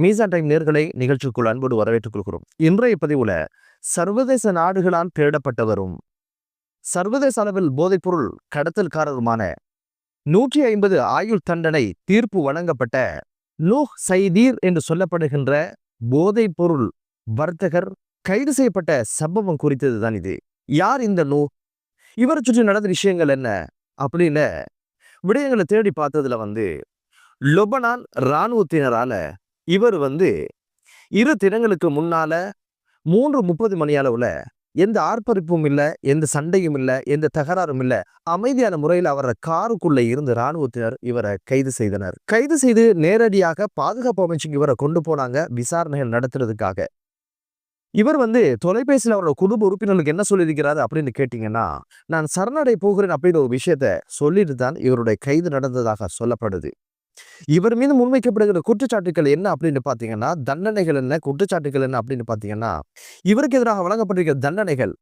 மீசான் டைம் நேர்களை நிகழ்ச்சிக்குள் அன்போடு வரவேற்றுக் கொள்கிறோம். இன்றைய பதிவுல சர்வதேச நாடுகளால் தேடப்பட்டவரும் சர்வதேச அளவில் போதைப்பொருள் கடத்தல்காரருமான 150 ஆயுள் தண்டனை தீர்ப்பு வழங்கப்பட்ட நூஹ் சைதீர் என்று சொல்லப்படுகின்ற போதைப் பொருள் வர்த்தகர் கைது செய்யப்பட்ட சம்பவம் குறித்ததுதான் இது. யார் இந்த நூஹ்? இவரை சுற்றி நடந்த விஷயங்கள் என்ன அப்படின்னு விடயங்களை தேடி பார்த்ததுல லெபனான் இராணுவத்தினரால இவர் 2 தினங்களுக்கு முன்னால 3:30 மணி அளவுல எந்த ஆர்ப்பரிப்பும் இல்லை, எந்த சண்டையும் இல்லை, எந்த தகராறும் இல்லை, அமைதியான முறையில் அவரை காருக்குள்ள இருந்து இராணுவத்தினர் இவரை கைது செய்தனர். கைது செய்து நேரடியாக பாதுகாப்பு அமைச்சுக்கு இவரை கொண்டு போனாங்க விசாரணைகள் நடத்துறதுக்காக. இவர் தொலைபேசியில் அவரோட குடும்ப உறுப்பினர்களுக்கு என்ன சொல்லியிருக்கிறாரு அப்படின்னு கேட்டீங்கன்னா, நான் சரணடை போகிறேன் அப்படின்னு ஒரு விஷயத்த சொல்லிட்டு தான் இவருடைய கைது நடந்ததாக சொல்லப்படுது. இவர் மீது முன்வைக்கப்படுகிற குற்றச்சாட்டுகள் என்ன அப்படின்னு பாத்தீங்கன்னா, தண்டனைகள் என்ன, குற்றச்சாட்டுகள் என்ன அப்படின்னு பாத்தீங்கன்னா, இவருக்கு எதிராக வழங்கப்பட்டிருக்கிற தண்டனைகள்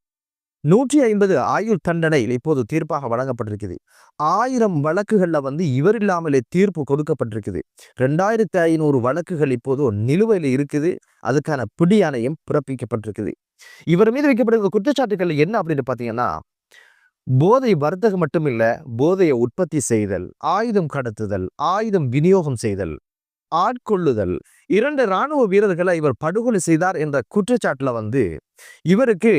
150 ஆயுள் தண்டனை இப்போது தீர்ப்பாக வழங்கப்பட்டிருக்குது. 1000 வழக்குகள்ல இவர் இல்லாமலே தீர்ப்பு கொடுக்கப்பட்டிருக்குது. 2500 வழக்குகள் இப்போது நிலுவையில் இருக்குது. அதுக்கான பிடியாணையும் பிறப்பிக்கப்பட்டிருக்குது. இவர் மீது வைக்கப்படுகிற குற்றச்சாட்டுகள் என்ன அப்படின்னு பாத்தீங்கன்னா, போதை வர்த்தகம் மட்டுமில்ல, போதையை உற்பத்தி செய்தல், ஆயுதம் கடத்துதல், ஆயுதம் விநியோகம் செய்தல், ஆட்கொள்ளுதல், 2 இராணுவ வீரர்களை இவர் படுகொலை செய்தார் என்ற குற்றச்சாட்டுல இவருக்கு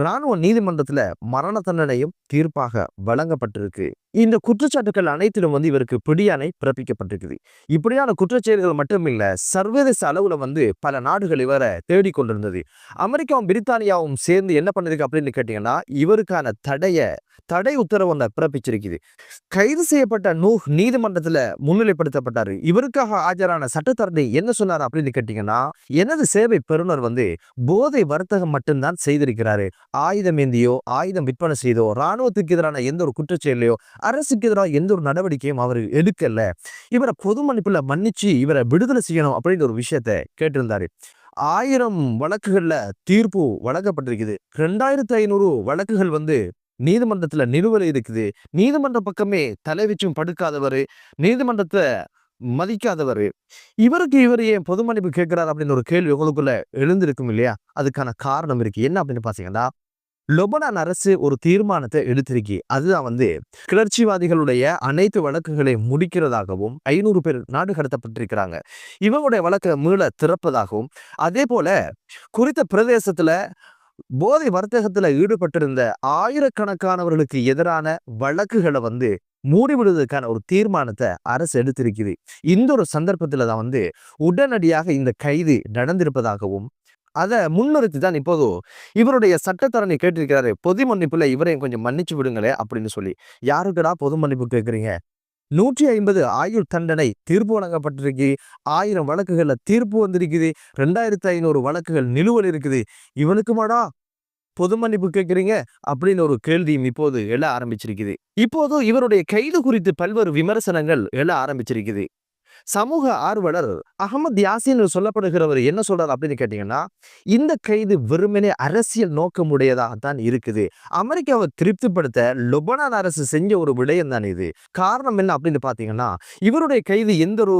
இராணுவ நீதிமன்றத்துல மரண தண்டனையும் தீர்ப்பாக வழங்கப்பட்டிருக்கு. இந்த குற்றச்சாட்டுகள் அனைத்திலும் இவருக்கு பிடியாணை பிறப்பிக்கப்பட்டிருக்குது. இப்படியான குற்றச்செயல்கள் மட்டுமில்ல, சர்வதேச அளவுல பல நாடுகள் இவரை தேடிக்கொண்டிருந்தது. அமெரிக்காவும் பிரித்தானியாவும் சேர்ந்து என்ன பண்ணிருக்கு அப்படின்னு கேட்டீங்கன்னா, இவருக்கான தடை உத்தரவு பிறப்பிச்சிருக்குது. கைது செய்யப்பட்ட நூஹ் நீதிமன்றத்துல முன்னிலைப்படுத்தப்பட்டாரு. இவருக்காக ஆஜரான சட்டத்தரணி என்ன சொன்னார் அப்படின்னு கேட்டீங்கன்னா, எனது சேவை பெறுநர் போதை வர்த்தகம் மட்டும்தான் செய்திருக்கிறாரு. ஆயுதம் ஏந்தியோ, ஆயுதம் விற்பனை செய்தோ, இராணுவத்துக்கு எதிரான எந்த ஒரு குற்றச்செயலையோ, அரசுக்கு எதிராக எந்த ஒரு நடவடிக்கையும் அவர் எடுக்கல. இவரை பொது மன்னிப்புல மன்னிச்சு இவரை விடுதலை செய்யணும் அப்படின்னு ஒரு விஷயத்த கேட்டிருந்தாரு. 1000 வழக்குகள்ல தீர்ப்பு வழங்கப்பட்டிருக்குது. 2500 வழக்குகள் நீதிமன்றத்துல நிலுவையில் இருக்குது. நீதிமன்ற பக்கமே தலை வச்சும் படுக்காதவர், நீதிமன்றத்தை மதிக்காதவர், இவர் ஏன் பொது மன்னிப்பு கேட்கிறார் அப்படின்னு ஒரு கேள்வி உங்களுக்குள்ள எழுந்திருக்கும் இல்லையா? அதுக்கான காரணம் இருக்கு. என்ன அப்படின்னு பாத்தீங்கன்னா, லெபனான் அரசு ஒரு தீர்மானத்தை எடுத்திருக்கு. அதுதான் கிளர்ச்சிவாதிகளுடைய அனைத்து வழக்குகளை முடிக்கிறதாகவும், 500 பேர் நாடு கடத்தப்பட்டிருக்கிறாங்க, இவங்களுடைய வழக்கை மீள திறப்பதாகவும், அதே போல குறித்த பிரதேசத்துல போதை வர்த்தகத்துல ஈடுபட்டிருந்த ஆயிரக்கணக்கானவர்களுக்கு எதிரான வழக்குகளை மூடிவிடுவதற்கான ஒரு தீர்மானத்தை அரசு எடுத்திருக்குது. இந்த ஒரு சந்தர்ப்பத்துல தான் உடனடியாக இந்த கைது நடந்திருப்பதாகவும், அதை முன்னிறுத்தி தான் இப்போது இவருடைய சட்டத்தரணி கேட்டிருக்கிறாரு, பொது மன்னிப்புல இவரையும் கொஞ்சம் மன்னிச்சு விடுங்களே அப்படின்னு சொல்லி. யாருக்குடா பொது மன்னிப்பு கேட்குறீங்க? 150 ஆயுள் தண்டனை தீர்ப்பு வழங்கப்பட்டிருக்கு. 1000 வழக்குகள்ல தீர்ப்பு வந்திருக்குது. 2500 வழக்குகள் நிலுவையில் இருக்குது. இவனுக்குமாடா பொது மன்னிப்பு கேட்கிறீங்க அப்படின்னு ஒரு கேள்வியும் இப்போது எழ ஆரம்பிச்சிருக்குது. இப்போது இவருடைய கைது குறித்து பல்வேறு விமர்சனங்கள் எழ ஆரம்பிச்சிருக்குது. சமூக ஆர்வலர் அகமது யாசின் சொல்லப்படுகிறவர் என்ன சொல்றாரு அப்படின்னு கேட்டீங்கன்னா, இந்த கைது வெறுமனே அரசியல் நோக்கமுடையதாகத்தான் இருக்குது. அமெரிக்காவை திருப்திப்படுத்த லெபனான் அரசு செஞ்ச ஒரு விடயம் தான் இது. காரணம் என்ன அப்படின்னு பாத்தீங்கன்னா, இவருடைய கைது எந்த ஒரு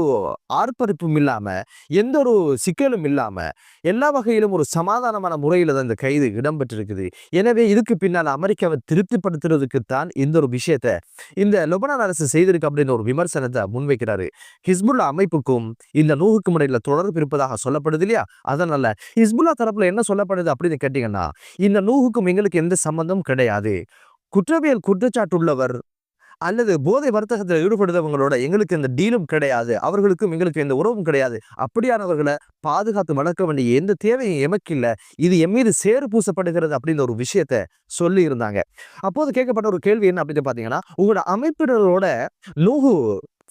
ஆர்ப்பரிப்பும் இல்லாம, எந்த ஒரு சிக்கலும் இல்லாம, எல்லா வகையிலும் ஒரு சமாதானமான முறையில தான் இந்த கைது இடம்பெற்றிருக்குது. எனவே இதுக்கு பின்னால் அமெரிக்காவை திருப்திப்படுத்துறதுக்கு தான் இந்த ஒரு விஷயத்த இந்த லெபனான் அரசு செய்திருக்கு அப்படின்னு ஒரு விமர்சனத்தை முன்வைக்கிறாரு. ஹிஸ்புல்லா அமைப்புக்கும் இந்த நூஹுக்கும் இடையில தொடர்பு இருப்பதாக சொல்லப்படுது இல்லையா? அதனால ஹிஸ்புல்லா தரப்புல என்ன சொல்லப்படுது அப்படின்னு கேட்டீங்கன்னா, இந்த நூஹுக்கும் எங்களுக்கு எந்த சம்பந்தமும் கிடையாது. குற்றவியல் குற்றச்சாட்டு உள்ளவர் அல்லது போதை வர்த்தகத்தில் ஈடுபடுறவங்களோட எங்களுக்கு எந்த டீலும் கிடையாது, அவர்களுக்கும் எங்களுக்கு எந்த உறவும் கிடையாது. அப்படியானவர்களை பாதுகாத்து வளர்க்க வேண்டிய எந்த தேவையும் எமக்கு இல்லை. இது எம் மீது சேறு பூசப்படுகிறது அப்படின்னு ஒரு விஷயத்த சொல்லி இருந்தாங்க. அப்போது கேட்கப்பட்ட ஒரு கேள்வி என்ன அப்படின்னு பாத்தீங்கன்னா, உங்களோட அமைப்பினரோட நூஹு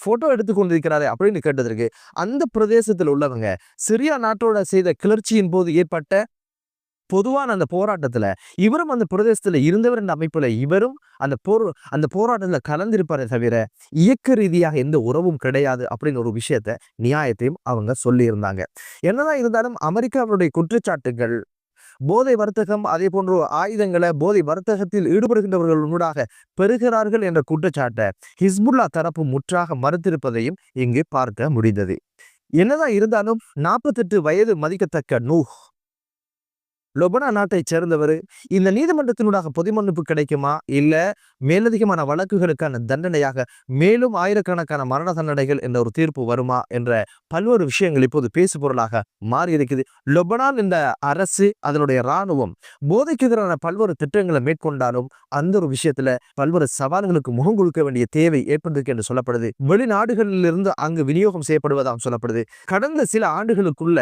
போட்டோ எடுத்து கொண்டிருக்கிறாரு அப்படின்னு கேட்டதற்கு, அந்த பிரதேசத்தில் உள்ளவங்க சிரியா நாட்டோட செய்த கிளர்ச்சியின் போது ஏற்பட்ட பொதுவான அந்த போராட்டத்துல இவரும் அந்த பிரதேசத்துல இருந்தவர் என்ற அமைப்புல இவரும் அந்த போராட்டத்துல கலந்திருப்பாரே தவிர இயக்க ரீதியாக எந்த உறவும் கிடையாது அப்படின்னு ஒரு விஷயத்த நியாயத்தையும் அவங்க சொல்லி இருந்தாங்க. என்னதான் இருந்தாலும் அமெரிக்காவுடைய குற்றச்சாட்டுகள் போதை வர்த்தகம், அதே போன்ற ஆயுதங்களை போதை வர்த்தகத்தில் ஈடுபடுகின்றவர்கள் ஊடாக பெறுகிறார்கள் என்ற குற்றச்சாட்டை ஹிஸ்புல்லா தரப்பு முற்றாக மறுத்திருப்பதையும் இங்கு பார்க்க முடிந்தது. என்னதான் இருந்தாலும் 48 வயது மதிக்கத்தக்க நூஹ் லெபனான் நாட்டைச் சேர்ந்தவர். இந்த நீதிமன்றத்தினூடாக பொது மன்னிப்பு கிடைக்குமா, இல்ல மேலதிகமான வழக்குகளுக்கான தண்டனையாக மேலும் ஆயிரக்கணக்கான மரண தண்டனைகள் என்ற ஒரு தீர்ப்பு வருமா என்ற பல்வேறு விஷயங்கள் இப்போது பேசு பொருளாக மாறி இருக்குது. லெபனான் இந்த அரசு, அதனுடைய இராணுவம் போதைக்கு எதிரான பல்வேறு திட்டங்களை மேற்கொண்டாலும் அந்த ஒரு விஷயத்துல பல்வேறு சவால்களுக்கு முகம் கொடுக்க வேண்டிய தேவை ஏற்பட்டிருக்கு என்று சொல்லப்படுது. வெளிநாடுகளிலிருந்து அங்கு விநியோகம் செய்யப்படுவதாக சொல்லப்படுது. கடந்த சில ஆண்டுகளுக்குள்ள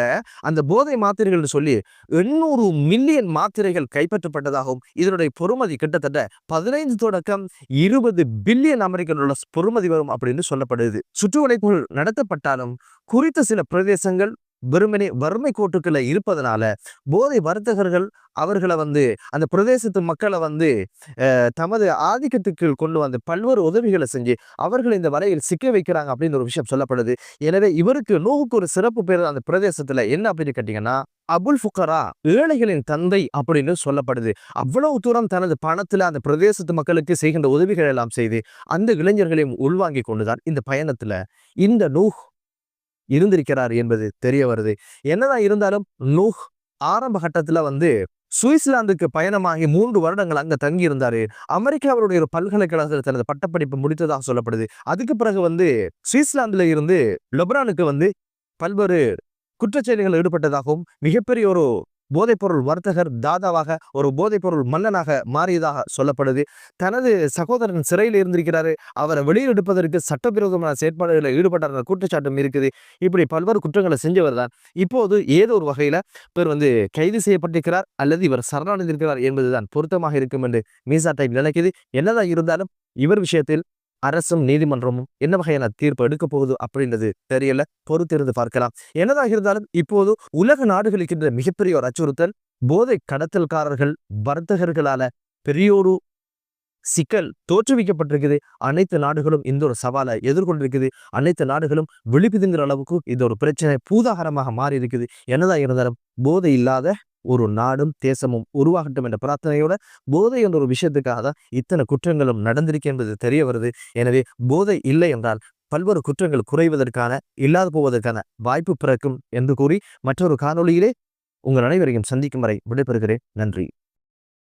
அந்த போதை மாத்திரைகள் சொல்லி 800 மில்லியன் மாத்திரைகள் கைப்பற்றப்பட்டதாகவும் இதனுடைய பொறுமதி கிட்டத்தட்ட 15 தொடக்கம் 20 பில்லியன் அமெரிக்கன் டாலர்ஸ் பொறுமதி வரும் அப்படின்னு சொல்லப்படுது. சுற்றுவளைப்புகள் நடத்தப்பட்டாலும் குறித்த சில பிரதேசங்கள் வெறுமனே வறுமை கோட்டுக்குள்ள இருப்பதனால போதை வர்த்தகர்கள் அவர்களை அந்த பிரதேசத்து மக்களை தமது ஆதிக்கத்துக்கு கொண்டு வந்து பல்வேறு உதவிகளை செஞ்சு அவர்களை இந்த வலையில் சிக்க வைக்கிறாங்க அப்படின்னு ஒரு விஷயம் சொல்லப்படுது. எனவே இவருக்கு நூஹுக்கு ஒரு சிறப்பு பேர் அந்த பிரதேசத்துல என்ன அப்படின்னு கேட்டீங்கன்னா அபுல் ஃபுகரா, ஏழைகளின் தந்தை அப்படின்னு சொல்லப்படுது. அவ்வளவு தூரம் தனது பணத்துல அந்த பிரதேசத்து மக்களுக்கு செய்கின்ற உதவிகள் எல்லாம் செய்து அந்த இளைஞர்களையும் உள்வாங்கி கொண்டுதான் இந்த பயணத்துல இந்த நூஹ் இருந்திருக்கிறார் என்பது தெரிய வருது. என்னதான் இருந்தாலும் நூஹ் ஆரம்ப கட்டத்துல சுவிட்சர்லாந்துக்கு பயணமாகி 3 வருடங்கள் அங்க தங்கி இருந்தாரு. அமெரிக்காவுடைய ஒரு பல்கலைக்கழகத்தில் தனது பட்டப்படிப்பு முடித்ததாக சொல்லப்படுது. அதுக்கு பிறகு சுவிட்சர்லாந்துல இருந்து லெபனானுக்கு பல்வேறு குற்றச்செயல்கள் ஈடுபட்டதாகவும் மிகப்பெரிய ஒரு போதைப்பொருள் வர்த்தகர் தாதாவாக, ஒரு போதைப்பொருள் மன்னனாக மாறியதாக சொல்லப்படுது. தனது சகோதரன் சிறையில் இருந்திருக்கிறாரு. அவரை வெளியில் எடுப்பதற்கு சட்டவிரோதமான செயற்பாடுகளில் ஈடுபட்டார் குற்றச்சாட்டும் இருக்குது. இப்படி பல்வேறு குற்றங்களை செஞ்சவர் தான் இப்போது ஏதோ ஒரு வகையில பேர் கைது செய்யப்பட்டிருக்கிறார் அல்லது இவர் சரணடைந்திருக்கிறார் என்பதுதான் பொருத்தமாக இருக்கும் என்று மீசா டைம் நினைக்குது. என்னதான் இருந்தாலும் இவர் விஷயத்தில் அரசும் நீதிமன்றமும் என்ன வகையான தீர்ப்பு எடுக்க போகுது அப்படின்றது தெரியல, பொறுத்திருந்து பார்க்கலாம். என்னதாக இருந்தாலும் இப்போது உலக நாடுகளுக்கு மிகப்பெரிய ஒரு அச்சுறுத்தல் போதை கடத்தல்காரர்கள், வர்த்தகர்களால பெரியோரு சிக்கல் தோற்றுவிக்கப்பட்டிருக்குது. அனைத்து நாடுகளும் இந்த ஒரு சவாலை எதிர்கொண்டிருக்குது. அனைத்து நாடுகளும் விழிப்புதுங்கிற அளவுக்கு இது ஒரு பிரச்சனை பூதாகரமாக மாறி இருக்குது. என்னதான் இருந்தாலும் போதை இல்லாத ஒரு நாடும் தேசமும் உருவாகட்டும் என்ற பிரார்த்தனையோட போதை என்ற ஒரு விஷயத்துக்காக தான் இத்தனை குற்றங்களும் நடந்திருக்கு என்பது தெரிய வருது. எனவே போதை இல்லை என்றால் பல்வேறு குற்றங்கள் குறைவதற்கான, இல்லாது போவதற்கான வாய்ப்பு பிறக்கும் என்று கூறி மற்றொரு காணொளியிலே உங்கள் அனைவரையும் சந்திக்கும் வரை விடைபெறுகிறேன். நன்றி.